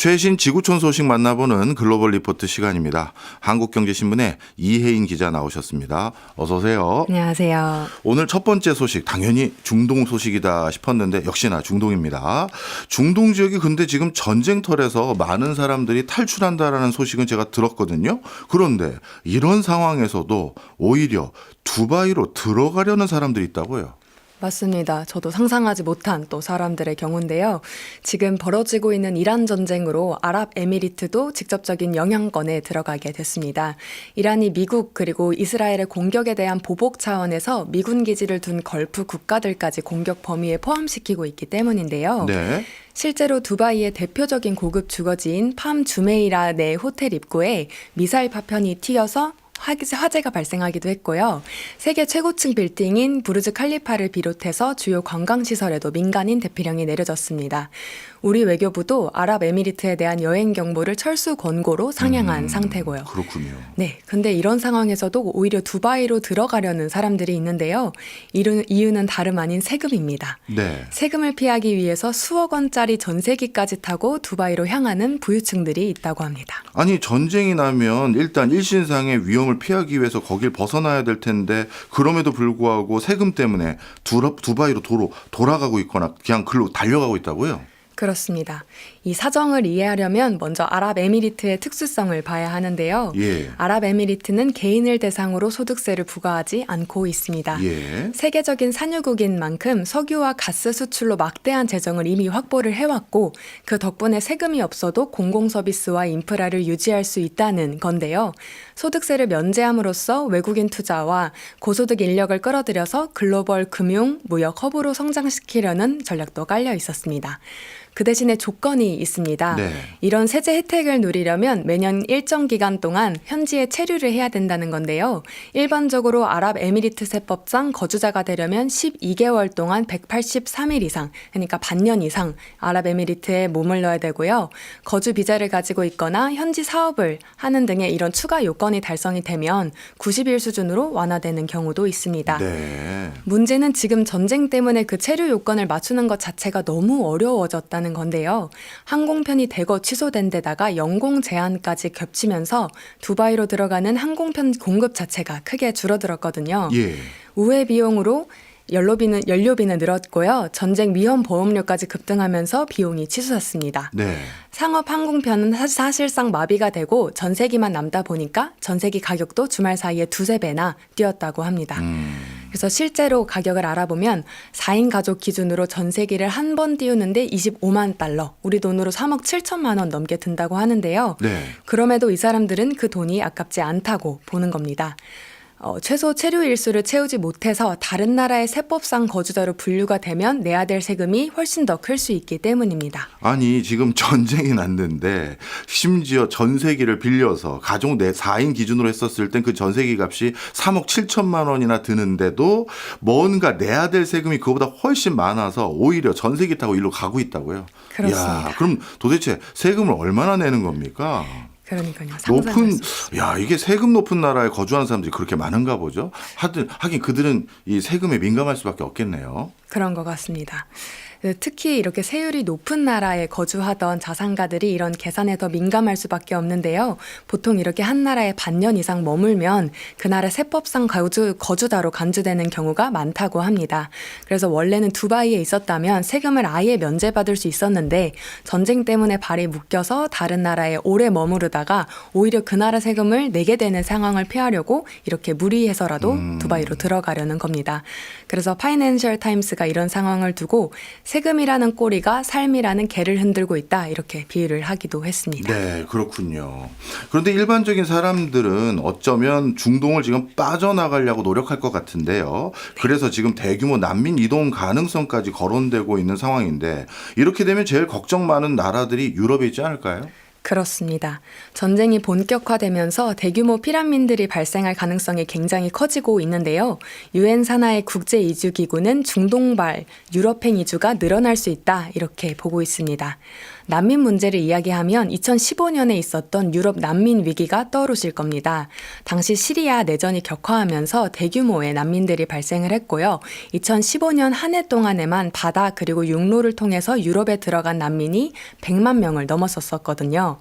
최신 지구촌 소식 만나보는 글로벌 리포트 시간입니다. 한국경제신문의 이혜인 기자 나오셨습니다. 어서 오세요. 안녕하세요. 오늘 첫 번째 소식 당연히 중동 소식이다 싶었는데 역시나 중동입니다. 중동 지역이 근데 지금 전쟁터에서 많은 사람들이 탈출한다라는 소식은 제가 들었거든요. 그런데 이런 상황에서도 오히려 두바이로 들어가려는 사람들이 있다고요. 맞습니다. 저도 상상하지 못한 또 사람들의 경우인데요. 지금 벌어지고 있는 이란 전쟁으로 아랍에미리트도 직접적인 영향권에 들어가게 됐습니다. 이란이 미국 그리고 이스라엘의 공격에 대한 보복 차원에서 미군 기지를 둔 걸프 국가들까지 공격 범위에 포함시키고 있기 때문인데요. 네. 실제로 두바이의 대표적인 고급 주거지인 팜 주메이라 내 호텔 입구에 미사일 파편이 튀어서 화재가 발생하기도 했고요. 세계 최고층 빌딩인 부르즈 칼리파를 비롯해서 주요 관광시설에도 민간인 대피령이 내려졌습니다. 우리 외교부도 아랍에미리트에 대한 여행 경보를 철수 권고로 상향한 상태고요. 그렇군요. 네, 근데 이런 상황에서도 오히려 두바이로 들어가려는 사람들이 있는데요. 이유는 다름 아닌 세금입니다. 네. 세금을 피하기 위해서 수억 원짜리 전세기까지 타고 두바이로 향하는 부유층들이 있다고 합니다. 아니 전쟁이 나면 일단 일신상의 위험을 피하기 위해서 거길 벗어나야 될 텐데 그럼에도 불구하고 세금 때문에 두바이로 돌아가고 있거나 그냥 글로 달려가고 있다고요? 그렇습니다. 이 사정을 이해하려면 먼저 아랍에미리트의 특수성을 봐야 하는데요. 예. 아랍에미리트는 개인을 대상으로 소득세를 부과하지 않고 있습니다. 예. 세계적인 산유국인 만큼 석유와 가스 수출로 막대한 재정을 이미 확보를 해왔고 그 덕분에 세금이 없어도 공공서비스와 인프라를 유지할 수 있다는 건데요. 소득세를 면제함으로써 외국인 투자와 고소득 인력을 끌어들여서 글로벌 금융, 무역 허브로 성장시키려는 전략도 깔려 있었습니다. 그 대신에 조건이 있습니다. 네. 이런 세제 혜택을 누리려면 매년 일정 기간 동안 현지에 체류를 해야 된다는 건데요. 일반적으로 아랍에미리트 세법상 거주자가 되려면 12개월 동안 183일 이상, 그러니까 반년 이상 아랍에미리트에 머물러야 되고요. 거주 비자를 가지고 있거나 현지 사업을 하는 등의 이런 추가 요건이 달성이 되면 90일 수준으로 완화되는 경우도 있습니다. 네. 문제는 지금 전쟁 때문에 그 체류 요건을 맞추는 것 자체가 너무 어려워졌다는 건데요. 항공편이 대거 취소된 데다가 연공 제한까지 겹치면서 두바이로 들어가는 항공편 공급 자체가 크게 줄어들었거든요. 예. 우회 비용으로 연료비는 늘었고요. 전쟁 위험 보험료까지 급등하면서 비용이 치솟았습니다. 네. 상업 항공편은 사실상 마비가 되고 전세기만 남다 보니까 전세기 가격도 주말 사이에 두세 배나 뛰었다고 합니다. 그래서 실제로 가격을 알아보면 4인 가족 기준으로 전세기를 한 번 띄우는데 25만 달러, 우리 돈으로 3억 7천만 원 넘게 든다고 하는데요. 네. 그럼에도 이 사람들은 그 돈이 아깝지 않다고 보는 겁니다. 최소 체류 일수를 채우지 못해서 다른 나라의 세법상 거주자로 분류가 되면 내야 될 세금이 훨씬 더 클 수 있기 때문입니다. 아니 지금 전쟁이 났는데 심지어 전세기를 빌려서 가족 4인 기준으로 했었을 땐 그 전세기 값이 3억 7천만 원이나 드는데도 뭔가 내야 될 세금이 그거보다 훨씬 많아서 오히려 전세기 타고 일로 가고 있다고요. 그렇습니다. 야, 그럼 도대체 세금을 얼마나 내는 겁니까? 그러니까요. 이게 세금 높은 나라에 거주하는 사람들이 그렇게 많은가 보죠. 하긴 그들은 이 세금에 민감할 수밖에 없겠네요. 그런 것 같습니다. 특히 이렇게 세율이 높은 나라에 거주하던 자산가들이 이런 계산에 더 민감할 수밖에 없는데요. 보통 이렇게 한 나라에 반년 이상 머물면 그 나라 세법상 거주자로 간주되는 경우가 많다고 합니다. 그래서 원래는 두바이에 있었다면 세금을 아예 면제받을 수 있었는데 전쟁 때문에 발이 묶여서 다른 나라에 오래 머무르다가 오히려 그 나라 세금을 내게 되는 상황을 피하려고 이렇게 무리해서라도 두바이로 들어가려는 겁니다. 그래서 파이낸셜 타임스가 이런 상황을 두고 세금이라는 꼬리가 삶이라는 개를 흔들고 있다, 이렇게 비유를 하기도 했습니다. 네, 그렇군요. 그런데 일반적인 사람들은 어쩌면 중동을 지금 빠져나가려고 노력할 것 같은데요. 그래서 지금 대규모 난민 이동 가능성까지 거론되고 있는 상황인데 이렇게 되면 제일 걱정 많은 나라들이 유럽에 있지 않을까요? 그렇습니다. 전쟁이 본격화되면서 대규모 피난민들이 발생할 가능성이 굉장히 커지고 있는데요. 유엔 산하의 국제이주기구는 중동발 유럽행 이주가 늘어날 수 있다, 이렇게 보고 있습니다. 난민 문제를 이야기하면 2015년에 있었던 유럽 난민 위기가 떠오르실 겁니다. 당시 시리아 내전이 격화하면서 대규모의 난민들이 발생을 했고요. 2015년 한 해 동안에만 바다 그리고 육로를 통해서 유럽에 들어간 난민이 100만 명을 넘었었거든요.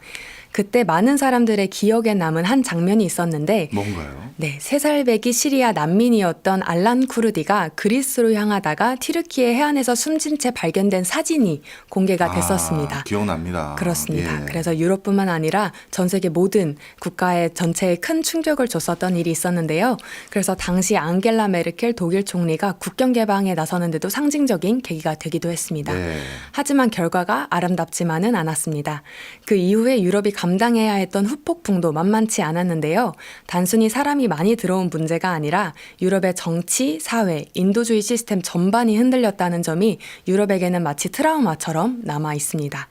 그때 많은 사람들의 기억에 남은 한 장면이 있었는데 뭔가요? 네, 3살배기 시리아 난민이었던 알란 쿠르디가 그리스로 향하다가 튀르키예 해안에서 숨진 채 발견된 사진이 공개가 됐었습니다. 기억납니다. 그렇습니다. 예. 그래서 유럽뿐만 아니라 전 세계 모든 국가의 전체에 큰 충격을 줬었던 일이 있었는데요. 그래서 당시 앙겔라 메르켈 독일 총리가 국경 개방에 나서는데도 상징적인 계기가 되기도 했습니다. 네. 하지만 결과가 아름답지만은 않았습니다. 그 이후에 유럽이 감당해야 했던 후폭풍도 만만치 않았는데요. 단순히 사람이 많이 들어온 문제가 아니라 유럽의 정치, 사회, 인도주의 시스템 전반이 흔들렸다는 점이 유럽에게는 마치 트라우마처럼 남아 있습니다.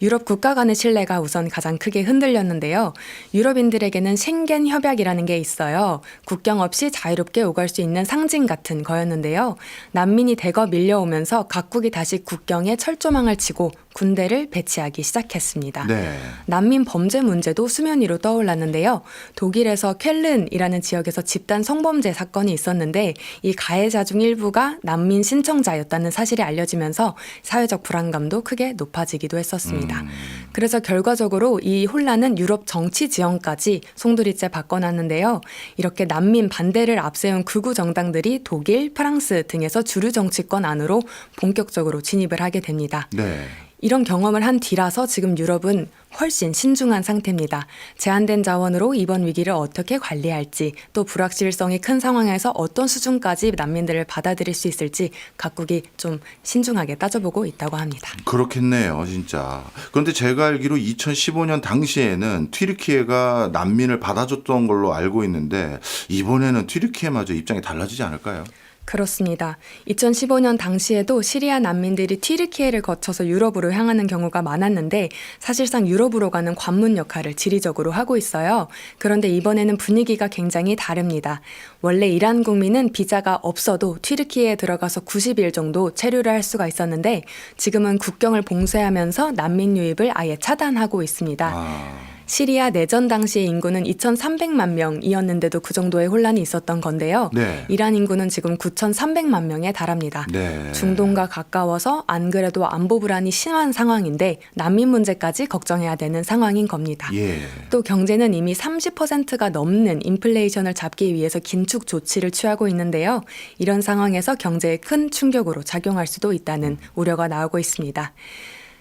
유럽 국가 간의 신뢰가 우선 가장 크게 흔들렸는데요. 유럽인들에게는 쉥겐 협약이라는 게 있어요. 국경 없이 자유롭게 오갈 수 있는 상징 같은 거였는데요. 난민이 대거 밀려오면서 각국이 다시 국경에 철조망을 치고 군대를 배치하기 시작했습니다. 네. 난민 범죄 문제도 수면 위로 떠올랐는데요. 독일에서 쾰른이라는 지역에서 집단 성범죄 사건이 있었는데 이 가해자 중 일부가 난민 신청자였다는 사실이 알려지면서 사회적 불안감도 크게 높아지기도 했었습니다. 그래서 결과적으로 이 혼란은 유럽 정치 지형까지 송두리째 바꿔놨는데요. 이렇게 난민 반대를 앞세운 극우 정당들이 독일, 프랑스 등에서 주류 정치권 안으로 본격적으로 진입을 하게 됩니다. 네. 이런 경험을 한 뒤라서 지금 유럽은 훨씬 신중한 상태입니다. 제한된 자원으로 이번 위기를 어떻게 관리할지, 또 불확실성이 큰 상황에서 어떤 수준까지 난민들을 받아들일 수 있을지 각국이 좀 신중하게 따져보고 있다고 합니다. 그렇겠네요, 진짜. 그런데 제가 알기로 2015년 당시에는 튀르키예가 난민을 받아줬던 걸로 알고 있는데 이번에는 튀르키예마저 입장이 달라지지 않을까요? 그렇습니다. 2015년 당시에도 시리아 난민들이 튀르키예를 거쳐서 유럽으로 향하는 경우가 많았는데 사실상 유럽으로 가는 관문 역할을 지리적으로 하고 있어요. 그런데 이번에는 분위기가 굉장히 다릅니다. 원래 이란 국민은 비자가 없어도 튀르키예에 들어가서 90일 정도 체류를 할 수가 있었는데 지금은 국경을 봉쇄하면서 난민 유입을 아예 차단하고 있습니다. 시리아 내전 당시의 인구는 2,300만 명이었는데도 그 정도의 혼란이 있었던 건데요. 네. 이란 인구는 지금 9,300만 명에 달합니다. 네. 중동과 가까워서 안 그래도 안보 불안이 심한 상황인데 난민 문제까지 걱정해야 되는 상황인 겁니다. 예. 또 경제는 이미 30%가 넘는 인플레이션을 잡기 위해서 긴축 조치를 취하고 있는데요. 이런 상황에서 경제에 큰 충격으로 작용할 수도 있다는 우려가 나오고 있습니다.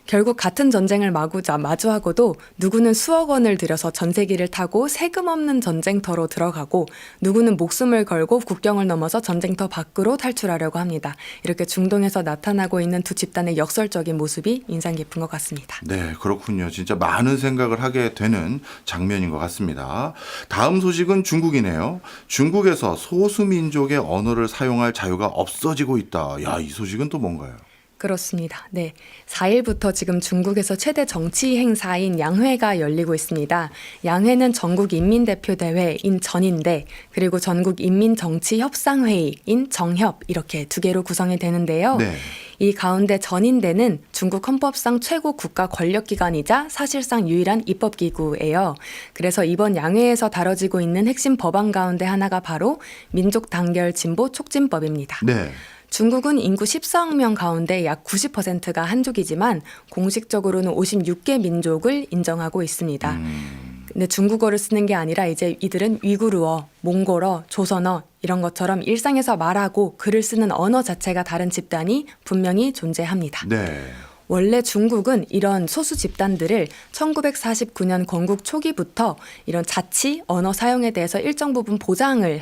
결국 같은 전쟁을 마주하고도 누구는 수억 원을 들여서 전세기를 타고 세금 없는 전쟁터로 들어가고 누구는 목숨을 걸고 국경을 넘어서 전쟁터 밖으로 탈출하려고 합니다. 이렇게 중동에서 나타나고 있는 두 집단의 역설적인 모습이 인상 깊은 것 같습니다. 네, 그렇군요. 진짜 많은 생각을 하게 되는 장면인 것 같습니다. 다음 소식은 중국이네요. 중국에서 소수민족의 언어를 사용할 자유가 없어지고 있다. 야, 이 소식은 또 뭔가요? 그렇습니다. 네. 4일부터 지금 중국에서 최대 정치 행사인 양회가 열리고 있습니다. 양회는 전국인민대표대회인 전인대, 그리고 전국인민정치협상회의인 정협 이렇게 두 개로 구성이 되는데요. 네. 이 가운데 전인대는 중국 헌법상 최고 국가 권력기관이자 사실상 유일한 입법기구예요. 그래서 이번 양회에서 다뤄지고 있는 핵심 법안 가운데 하나가 바로 민족단결 진보 촉진법입니다. 네. 중국은 인구 14억 명 가운데 약 90%가 한족이지만 공식적으로는 56개 민족을 인정하고 있습니다. 근데 중국어를 쓰는 게 아니라 이제 이들은 위구르어, 몽골어, 조선어 이런 것처럼 일상에서 말하고 글을 쓰는 언어 자체가 다른 집단이 분명히 존재합니다. 네. 원래 중국은 이런 소수 집단들을 1949년 건국 초기부터 이런 자치, 언어 사용에 대해서 일정 부분 보장을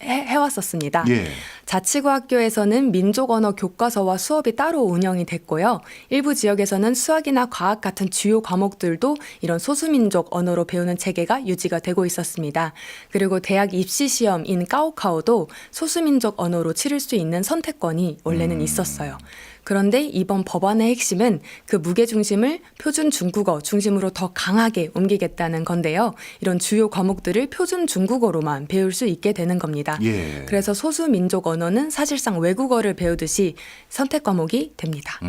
해왔었습니다. 예. 자치고학교에서는 민족 언어 교과서와 수업이 따로 운영이 됐고요. 일부 지역에서는 수학이나 과학 같은 주요 과목들도 이런 소수민족 언어로 배우는 체계가 유지가 되고 있었습니다. 그리고 대학 입시 시험인 가오카오도 소수민족 언어로 치를 수 있는 선택권이 원래는 있었어요. 그런데 이번 법안의 핵심은 그 무게중심을 표준 중국어 중심으로 더 강하게 옮기겠다는 건데요. 이런 주요 과목들을 표준 중국어로만 배울 수 있게 되는 겁니다. 예. 그래서 소수민족 언어는 사실상 외국어를 배우듯이 선택 과목이 됩니다.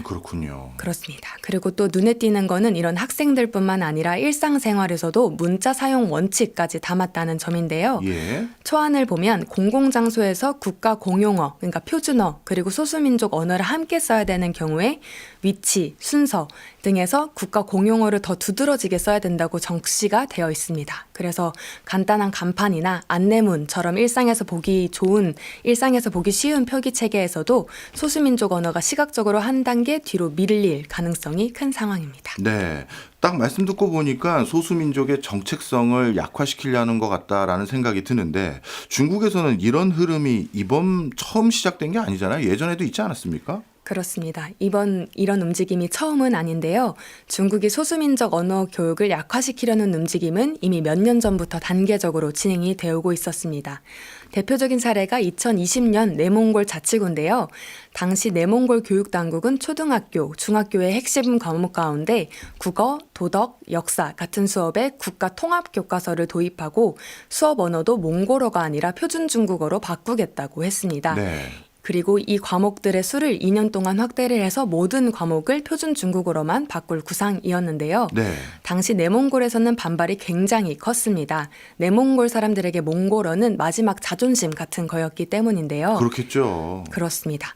그렇군요. 그렇습니다. 그리고 또 눈에 띄는 거는 이런 학생들뿐만 아니라 일상생활에서도 문자 사용 원칙까지 담았다는 점인데요. 예. 초안을 보면 공공장소에서 국가 공용어, 그러니까 표준어, 그리고 소수민족 언어를 함께 써야 되는 경우에 위치, 순서 등에서 국가 공용어를 더 두드러지게 써야 된다고 적시가 되어 있습니다. 그래서 간단한 간판이나 안내문처럼 일상에서 보기 좋은, 일상에서 보기 쉬운 표기 체계에서도 소수민족 언어가 시각적으로 한 단계 뒤로 밀릴 가능성이 큰 상황입니다. 네. 딱 말씀 듣고 보니까 소수민족의 정체성을 약화시키려는 것 같다라는 생각이 드는데 중국에서는 이런 흐름이 이번 처음 시작된 게 아니잖아요. 예전에도 있지 않았습니까? 그렇습니다. 이런 움직임이 처음은 아닌데요. 중국이 소수민족 언어 교육을 약화시키려는 움직임은 이미 몇 년 전부터 단계적으로 진행이 되어 오고 있었습니다. 대표적인 사례가 2020년 내몽골 자치구인데요. 당시 내몽골 교육당국은 초등학교, 중학교의 핵심 과목 가운데 국어, 도덕, 역사 같은 수업에 국가 통합 교과서를 도입하고 수업 언어도 몽골어가 아니라 표준 중국어로 바꾸겠다고 했습니다. 네. 그리고 이 과목들의 수를 2년 동안 확대를 해서 모든 과목을 표준 중국어로만 바꿀 구상이었는데요. 네. 당시 내몽골에서는 반발이 굉장히 컸습니다. 내몽골 사람들에게 몽골어는 마지막 자존심 같은 거였기 때문인데요. 그렇겠죠. 그렇습니다.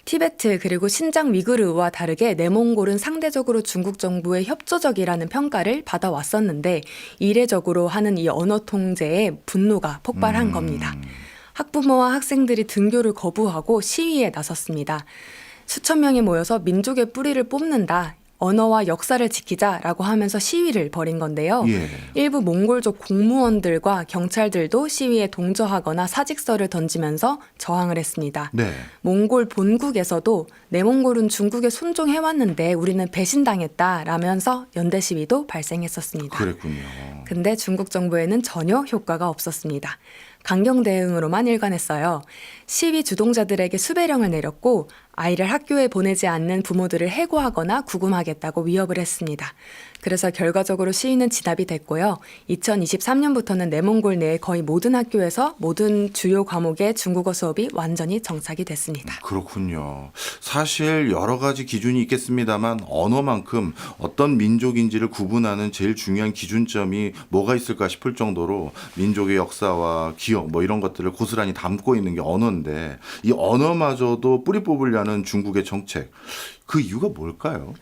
티베트 그리고 신장 위구르와 다르게 내몽골은 상대적으로 중국 정부의 협조적이라는 평가를 받아왔었는데 이례적으로 하는 이 언어 통제에 분노가 폭발한 겁니다. 학부모와 학생들이 등교를 거부하고 시위에 나섰습니다. 수천 명이 모여서 민족의 뿌리를 뽑는다. 언어와 역사를 지키자라고 하면서 시위를 벌인 건데요. 예. 일부 몽골족 공무원들과 경찰들도 시위에 동조하거나 사직서를 던지면서 저항을 했습니다. 네. 몽골 본국에서도 내몽골은 중국에 순종해왔는데 우리는 배신당했다라면서 연대 시위도 발생했었습니다. 그랬군요. 근데 중국 정부에는 전혀 효과가 없었습니다. 강경 대응으로만 일관했어요. 시위 주동자들에게 수배령을 내렸고 아이를 학교에 보내지 않는 부모들을 해고하거나 구금하겠다고 위협을 했습니다. 그래서 결과적으로 시위는 진압이 됐고요. 2023년부터는 내몽골 내의 거의 모든 학교에서 모든 주요 과목의 중국어 수업이 완전히 정착이 됐습니다. 그렇군요. 사실 여러 가지 기준이 있겠습니다만 언어만큼 어떤 민족인지를 구분하는 제일 중요한 기준점이 뭐가 있을까 싶을 정도로 민족의 역사와 기억 뭐 이런 것들을 고스란히 담고 있는 게 언어인데 이 언어마저도 뿌리 뽑으려는 중국의 정책 그 이유가 뭘까요?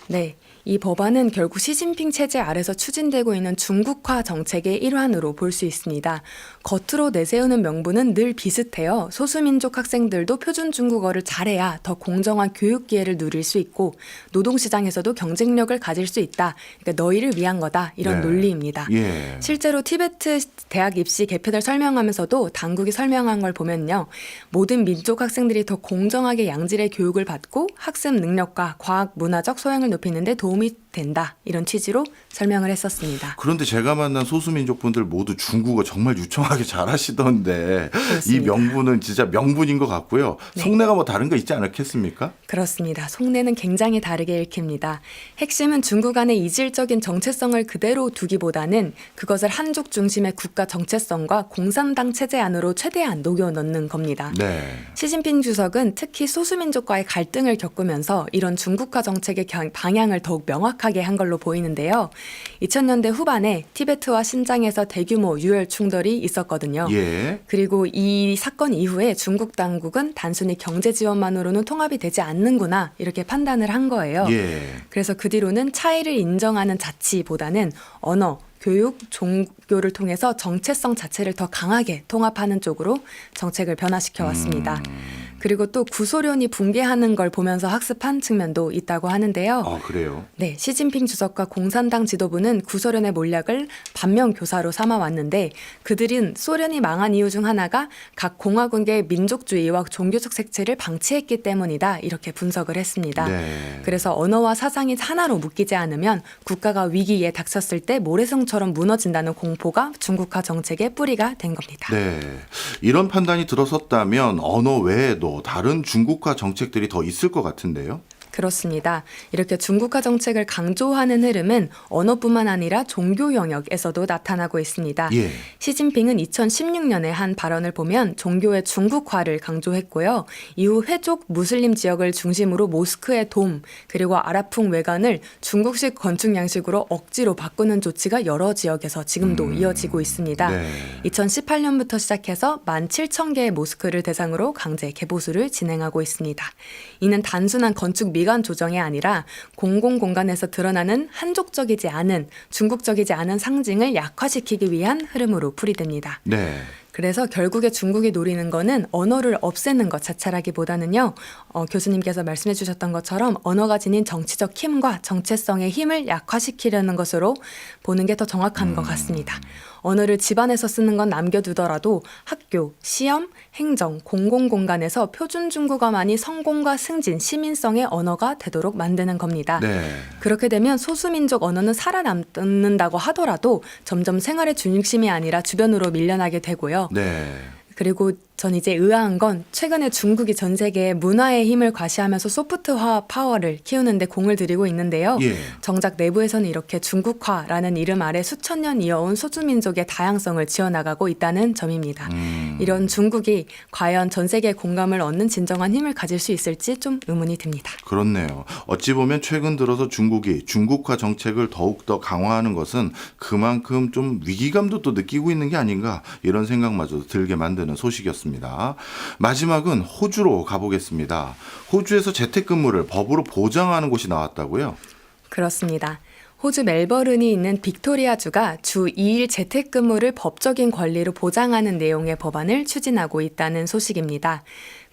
네. 이 법안은 결국 시진핑 체제 아래서 추진되고 있는 중국화 정책의 일환으로 볼 수 있습니다. 겉으로 내세우는 명분은 늘 비슷해요. 소수민족 학생들도 표준 중국어를 잘해야 더 공정한 교육 기회를 누릴 수 있고 노동시장에서도 경쟁력을 가질 수 있다. 그러니까 너희를 위한 거다. 이런 네. 논리입니다. 예. 실제로 티베트 대학 입시 개표를 설명하면서도 당국이 설명한 걸 보면요. 모든 민족 학생들이 더 공정하게 양질의 교육을 받고 학습 능력과 과학, 문화적 소양을 높이는 데 도움이 된다. 이런 취지로 설명을 했었습니다. 그런데 제가 만난 소수민족분들 모두 중국어 정말 유창하게 잘하시던데 이 그렇습니다. 명분은 진짜 명분인 것 같고요. 네. 속내가 뭐 다른 거 있지 않겠습니까? 그렇습니다. 속내는 굉장히 다르게 읽힙니다. 핵심은 중국 안의 이질적인 정체성을 그대로 두기보다는 그것을 한족 중심의 국가 정체성과 공산당 체제 안으로 최대한 녹여 넣는 겁니다. 네. 시진핑 주석은 특히 소수민족과의 갈등을 겪으면서 이런 중국화 정책의 방향을 더욱 명확하게 한 걸로 보이는데요. 2000년대 후반에 티베트와 신장에서 대규모 유혈 충돌이 있었거든요. 예. 그리고 이 사건 이후에 중국 당국은 단순히 경제 지원만으로는 통합이 되지 않는구나 이렇게 판단을 한 거예요. 예. 그래서 그 뒤로는 차이를 인정하는 자치보다는 언어, 교육, 종교를 통해서 정체성 자체를 더 강하게 통합하는 쪽으로 정책을 변화시켜 왔습니다. 그리고 또 구소련이 붕괴하는 걸 보면서 학습한 측면도 있다고 하는데요. 아, 그래요? 네, 시진핑 주석과 공산당 지도부는 구소련의 몰락을 반면 교사로 삼아왔는데 그들은 소련이 망한 이유 중 하나가 각 공화국의 민족주의와 종교적 색채를 방치했기 때문이다 이렇게 분석을 했습니다. 네. 그래서 언어와 사상이 하나로 묶이지 않으면 국가가 위기에 닥쳤을 때 모래성처럼 무너진다는 공포가 중국화 정책의 뿌리가 된 겁니다. 네. 이런 판단이 들어섰다면 언어 외에도 다른 중국화 정책들이 더 있을 것 같은데요. 그렇습니다. 이렇게 중국화 정책을 강조하는 흐름은 언어뿐만 아니라 종교 영역에서도 나타나고 있습니다. 예. 시진핑은 2016년에 한 발언을 보면 종교의 중국화를 강조했고요. 이후 회족 무슬림 지역을 중심으로 모스크의 돔 그리고 아라풍 외관을 중국식 건축 양식으로 억지로 바꾸는 조치가 여러 지역에서 지금도 이어지고 있습니다. 네. 2018년부터 시작해서 17,000개의 모스크를 대상으로 강제 개보수를 진행하고 있습니다. 이는 단순한 건축 미관 조정이 아니라 공공공간에서 드러나는 한족적이지 않은 중국적이지 않은 상징을 약화시키기 위한 흐름으로 풀이됩니다. 네. 그래서 결국에 중국이 노리는 거는 언어를 없애는 것 자체라기보다는요. 교수님께서 말씀해 주셨던 것처럼 언어가 지닌 정치적 힘과 정체성의 힘을 약화시키려는 것으로 보는 게 더 정확한 것 같습니다. 언어를 집안에서 쓰는 건 남겨두더라도 학교, 시험, 행정, 공공공간에서 표준 중국어만이 성공과 승진, 시민성의 언어가 되도록 만드는 겁니다. 네. 그렇게 되면 소수민족 언어는 살아남는다고 하더라도 점점 생활의 중심이 아니라 주변으로 밀려나게 되고요. 네. 그리고 전 이제 의아한 건 최근에 중국이 전 세계에 문화의 힘을 과시하면서 소프트화 파워를 키우는데 공을 들이고 있는데요. 예. 정작 내부에서는 이렇게 중국화라는 이름 아래 수천 년 이어온 소수민족의 다양성을 지어나가고 있다는 점입니다. 이런 중국이 과연 전 세계의 공감을 얻는 진정한 힘을 가질 수 있을지 좀 의문이 듭니다. 그렇네요. 어찌 보면 최근 들어서 중국이 중국화 정책을 더욱더 강화하는 것은 그만큼 좀 위기감도 또 느끼고 있는 게 아닌가 이런 생각마저 들게 만드는 소식이었습니다. 마지막은 호주로 가보겠습니다. 호주에서 재택근무를 법으로 보장하는 곳이 나왔다고요? 그렇습니다. 호주 멜버른이 있는 빅토리아주가 주 2일 재택근무를 법적인 권리로 보장하는 내용의 법안을 추진하고 있다는 소식입니다.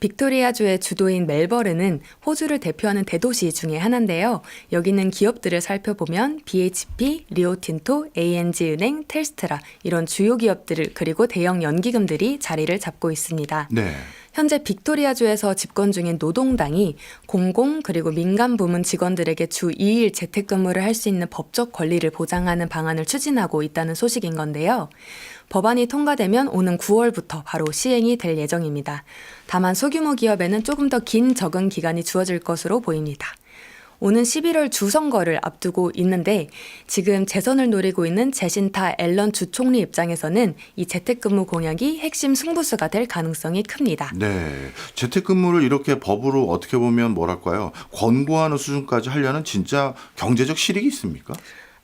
빅토리아주의 주도인 멜버른은 호주를 대표하는 대도시 중에 하나인데요. 여기 있는 기업들을 살펴보면 BHP, 리오틴토, ANG은행, 텔스트라 이런 주요 기업들 그리고 대형 연기금들이 자리를 잡고 있습니다. 네. 현재 빅토리아주에서 집권 중인 노동당이 공공 그리고 민간 부문 직원들에게 주 2일 재택근무를 할 수 있는 법적 권리를 보장하는 방안을 추진하고 있다는 소식인 건데요. 법안이 통과되면 오는 9월부터 바로 시행이 될 예정입니다. 다만 소규모 기업에는 조금 더 긴 적응 기간이 주어질 것으로 보입니다. 오는 11월 주선거를 앞두고 있는데 지금 재선을 노리고 있는 재신타 앨런 주 총리 입장에서는 이 재택근무 공약이 핵심 승부수가 될 가능성이 큽니다. 네. 재택근무를 이렇게 법으로 어떻게 보면 뭐랄까요? 권고하는 수준까지 하려는 진짜 경제적 실익이 있습니까?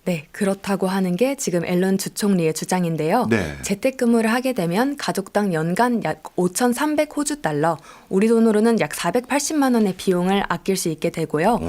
네, 그렇다고 하는 게 지금 앨런 주 총리의 주장인데요. 네. 재택근무를 하게 되면 가족당 연간 약 5,300 호주 달러, 우리 돈으로는 약 480만 원의 비용을 아낄 수 있게 되고요.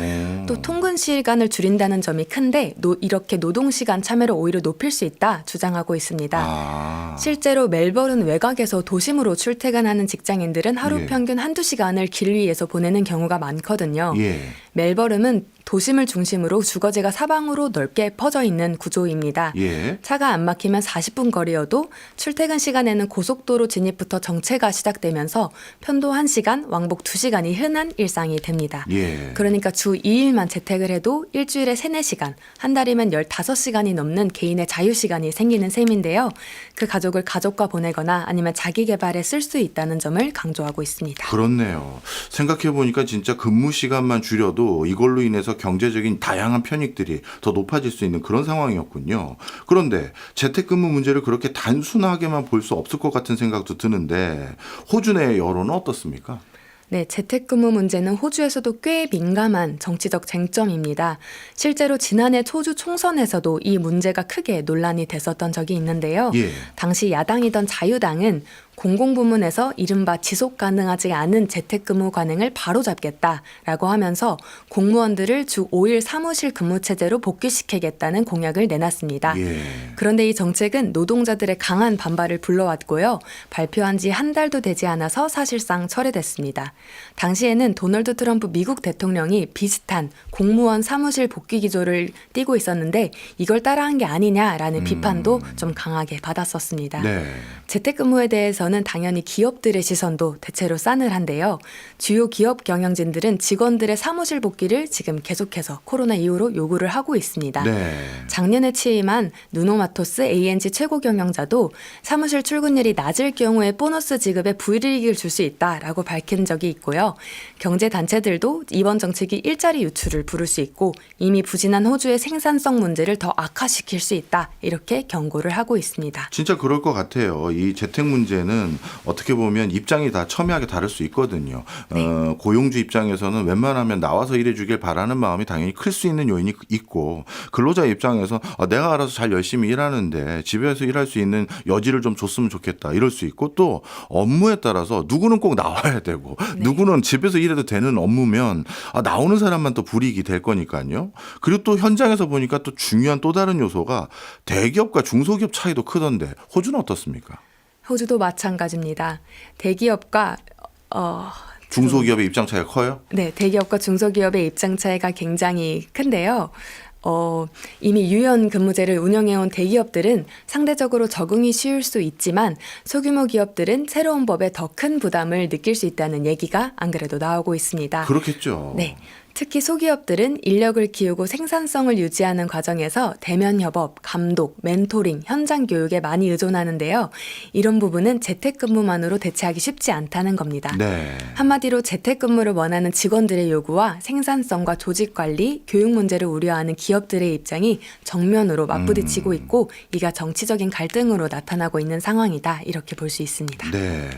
또 통근 시간을 줄인다는 점이 큰데 이렇게 노동시간 참여를 오히려 높일 수 있다 주장하고 있습니다. 실제로 멜버른 외곽에서 도심으로 출퇴근하는 직장인들은 하루 예. 평균 한두 시간을 길 위에서 보내는 경우가 많거든요. 예. 멜버른은 도심을 중심으로 주거지가 사방으로 넓게 퍼져 있는 구조입니다. 예. 차가 안 막히면 40분 거리여도 출퇴근 시간에는 고속도로 진입부터 정체가 시작되면서 편도 1시간, 왕복 2시간이 흔한 일상이 됩니다. 예. 그러니까 주 2일만 재택을 해도 일주일에 3, 4시간, 한 달이면 15시간이 넘는 개인의 자유시간이 생기는 셈인데요. 그 가족을 가족과 보내거나 아니면 자기 개발에 쓸 수 있다는 점을 강조하고 있습니다. 그렇네요. 생각해보니까 진짜 근무 시간만 줄여도 이걸로 인해서 경제적인 다양한 편익들이 더 높아질 수 있는 그런 상황이었군요. 그런데 재택근무 문제를 그렇게 단순하게만 볼 수 없을 것 같은 생각도 드는데 호주 내 여론은 어떻습니까? 네, 재택근무 문제는 호주에서도 꽤 민감한 정치적 쟁점입니다. 실제로 지난해 호주 총선에서도 이 문제가 크게 논란이 됐었던 적이 있는데요. 예. 당시 야당이던 자유당은 공공부문에서 이른바 지속 가능하지 않은 재택근무 관행을 바로잡겠다라고 하면서 공무원들을 주 5일 사무실 근무 체제로 복귀시키겠다는 공약을 내놨습니다. 예. 그런데 이 정책은 노동자들의 강한 반발을 불러왔고요. 발표한 지 한 달도 되지 않아서 사실상 철회됐습니다. 당시에는 도널드 트럼프 미국 대통령이 비슷한 공무원 사무실 복귀 기조를 띠고 있었는데 이걸 따라한 게 아니냐라는 비판도 좀 강하게 받았었습니다. 네. 재택근무에 대해서 여기에서는 당연히 기업들의 시선도 대체로 싸늘한데요. 주요 기업 경영진들은 직원들의 사무실 복귀를 지금 계속해서 코로나 이후로 요구를 하고 있습니다. 네. 작년에 취임한 누노마토스 ANG 최고 경영자도 사무실 출근율이 낮을 경우에 보너스 지급에 불이익을 줄 수 있다라고 밝힌 적이 있고요. 경제단체들도 이번 정책이 일자리 유출을 부를 수 있고 이미 부진한 호주의 생산성 문제를 더 악화시킬 수 있다 이렇게 경고를 하고 있습니다. 진짜 그럴 것 같아요. 이 재택 문제는 어떻게 보면 입장이 다 첨예하게 다를 수 있거든요. 고용주 입장에서는 웬만하면 나와서 일해주길 바라는 마음이 당연히 클 수 있는 요인이 있고 근로자 입장에서 내가 알아서 잘 열심히 일하는데 집에서 일할 수 있는 여지를 좀 줬으면 좋겠다 이럴 수 있고 또 업무에 따라서 누구는 꼭 나와야 되고 누구는 집에서 일해도 되는 업무면 나오는 사람만 또 불이익이 될 거니까요. 그리고 또 현장에서 보니까 또 중요한 또 다른 요소가 대기업과 중소기업 차이도 크던데 호주는 어떻습니까? 호주도 마찬가지입니다. 대기업과 중소기업의 입장 차이가 커요? 네, 대기업과 중소기업의 입장 차이가 굉장히 큰데요. 이미 유연 근무제를 운영해온 대기업들은 상대적으로 적응이 쉬울 수 있지만 소규모 기업들은 새로운 법에 더 큰 부담을 느낄 수 있다는 얘기가 안 그래도 나오고 있습니다. 그렇겠죠. 네. 특히 소기업들은 인력을 키우고 생산성을 유지하는 과정에서 대면 협업, 감독, 멘토링, 현장 교육에 많이 의존하는데요. 이런 부분은 재택근무만으로 대체하기 쉽지 않다는 겁니다. 네. 한마디로 재택근무를 원하는 직원들의 요구와 생산성과 조직관리, 교육 문제를 우려하는 기업들의 입장이 정면으로 맞부딪히고 있고 이가 정치적인 갈등으로 나타나고 있는 상황이다. 이렇게 볼 수 있습니다. 네.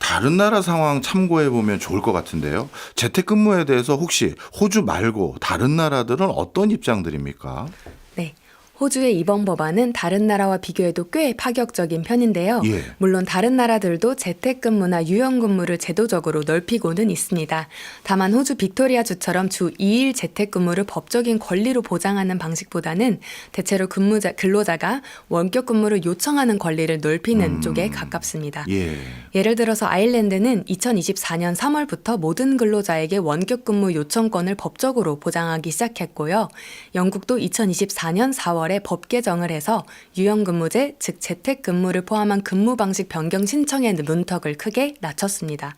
다른 나라 상황 참고해 보면 좋을 것 같은데요. 재택근무에 대해서 혹시 호주 말고 다른 나라들은 어떤 입장들입니까? 네. 호주의 이번 법안은 다른 나라와 비교해도 꽤 파격적인 편인데요. 예. 물론 다른 나라들도 재택근무나 유연근무를 제도적으로 넓히고는 있습니다. 다만 호주 빅토리아주처럼 주 2일 재택근무를 법적인 권리로 보장하는 방식보다는 대체로 근로자가 원격 근무를 요청하는 권리를 넓히는 쪽에 가깝습니다. 예. 예를 들어서 아일랜드는 2024년 3월부터 모든 근로자에게 원격 근무 요청권을 법적으로 보장하기 시작했고요. 영국도 2024년 4월에 법 개정을 해서 유연근무제, 즉 재택근무를 포함한 근무 방식 변경 신청의 문턱을 크게 낮췄습니다.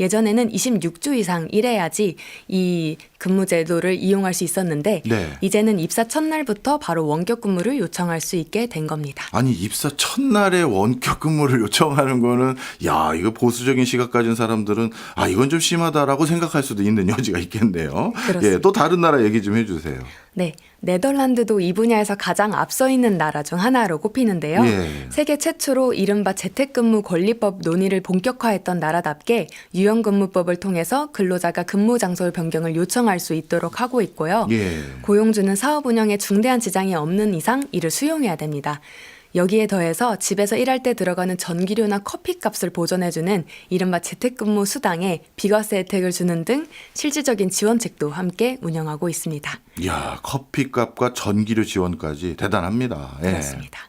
예전에는 26주 이상 일해야지 이 근무제도를 이용할 수 있었는데 네. 이제는 입사 첫날부터 바로 원격 근무를 요청할 수 있게 된 겁니다. 아니 입사 첫날에 원격 근무를 요청하는 거는 이거 보수적인 시각 가진 사람들은 이건 좀 심하다라고 생각할 수도 있는 여지가 있겠네요. 그렇습니다. 예, 또 다른 나라 얘기 좀 해주세요. 네, 네덜란드도 이 분야에서 가장 앞서 있는 나라 중 하나로 꼽히는데요. 예. 세계 최초로 이른바 재택근무 권리법 논의를 본격화했던 나라답게 유연근무법을 통해서 근로자가 근무 장소 변경을 요청할 수 있도록 하고 있고요. 예. 고용주는 사업 운영에 중대한 지장이 없는 이상 이를 수용해야 됩니다. 여기에 더해서 집에서 일할 때 들어가는 전기료나 커피값을 보전해주는 이른바 재택근무 수당에 비과세 혜택을 주는 등 실질적인 지원책도 함께 운영하고 있습니다. 이야, 커피값과 전기료 지원까지 대단합니다. 예. 그렇습니다.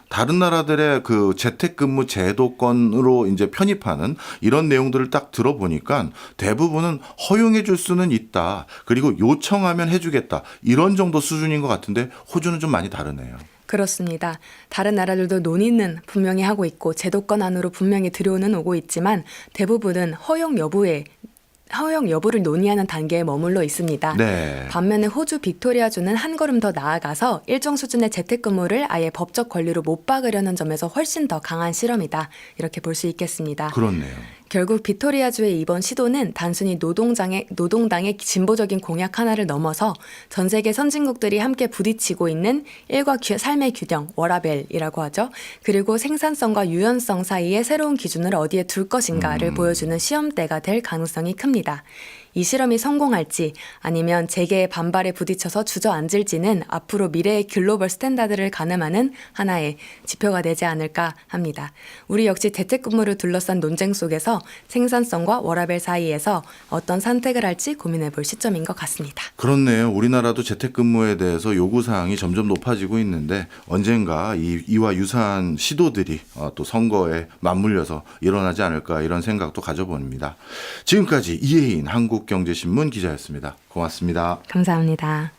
다른 나라들의 그 재택근무 제도권으로 이제 편입하는 이런 내용들을 딱 들어보니까 대부분은 허용해 줄 수는 있다. 그리고 요청하면 해주겠다. 이런 정도 수준인 것 같은데 호주는 좀 많이 다르네요. 그렇습니다. 다른 나라들도 논의는 분명히 하고 있고 제도권 안으로 분명히 들여오는 오고 있지만 대부분은 허용 여부를 논의하는 단계에 머물러 있습니다. 네. 반면에 호주 빅토리아주는 한 걸음 더 나아가서 일정 수준의 재택근무를 아예 법적 권리로 못 박으려는 점에서 훨씬 더 강한 실험이다. 이렇게 볼 수 있겠습니다. 그렇네요. 결국 빅토리아주의 이번 시도는 단순히 노동당의 진보적인 공약 하나를 넘어서 전 세계 선진국들이 함께 부딪히고 있는 일과 삶의 균형, 워라밸이라고 하죠. 그리고 생산성과 유연성 사이의 새로운 기준을 어디에 둘 것인가를 보여주는 시험대가 될 가능성이 큽니다. 이 실험이 성공할지 아니면 재계의 반발에 부딪혀서 주저앉을지는 앞으로 미래의 글로벌 스탠다드를 가늠하는 하나의 지표가 되지 않을까 합니다. 우리 역시 재택근무를 둘러싼 논쟁 속에서 생산성과 워라밸 사이에서 어떤 선택을 할지 고민해 볼 시점인 것 같습니다. 그렇네요. 우리나라도 재택근무에 대해서 요구사항이 점점 높아지고 있는데 언젠가 이와 유사한 시도들이 또 선거에 맞물려서 일어나지 않을까 이런 생각도 가져봅니다. 지금까지 이혜인 한국경제신문 기자였습니다. 고맙습니다. 감사합니다.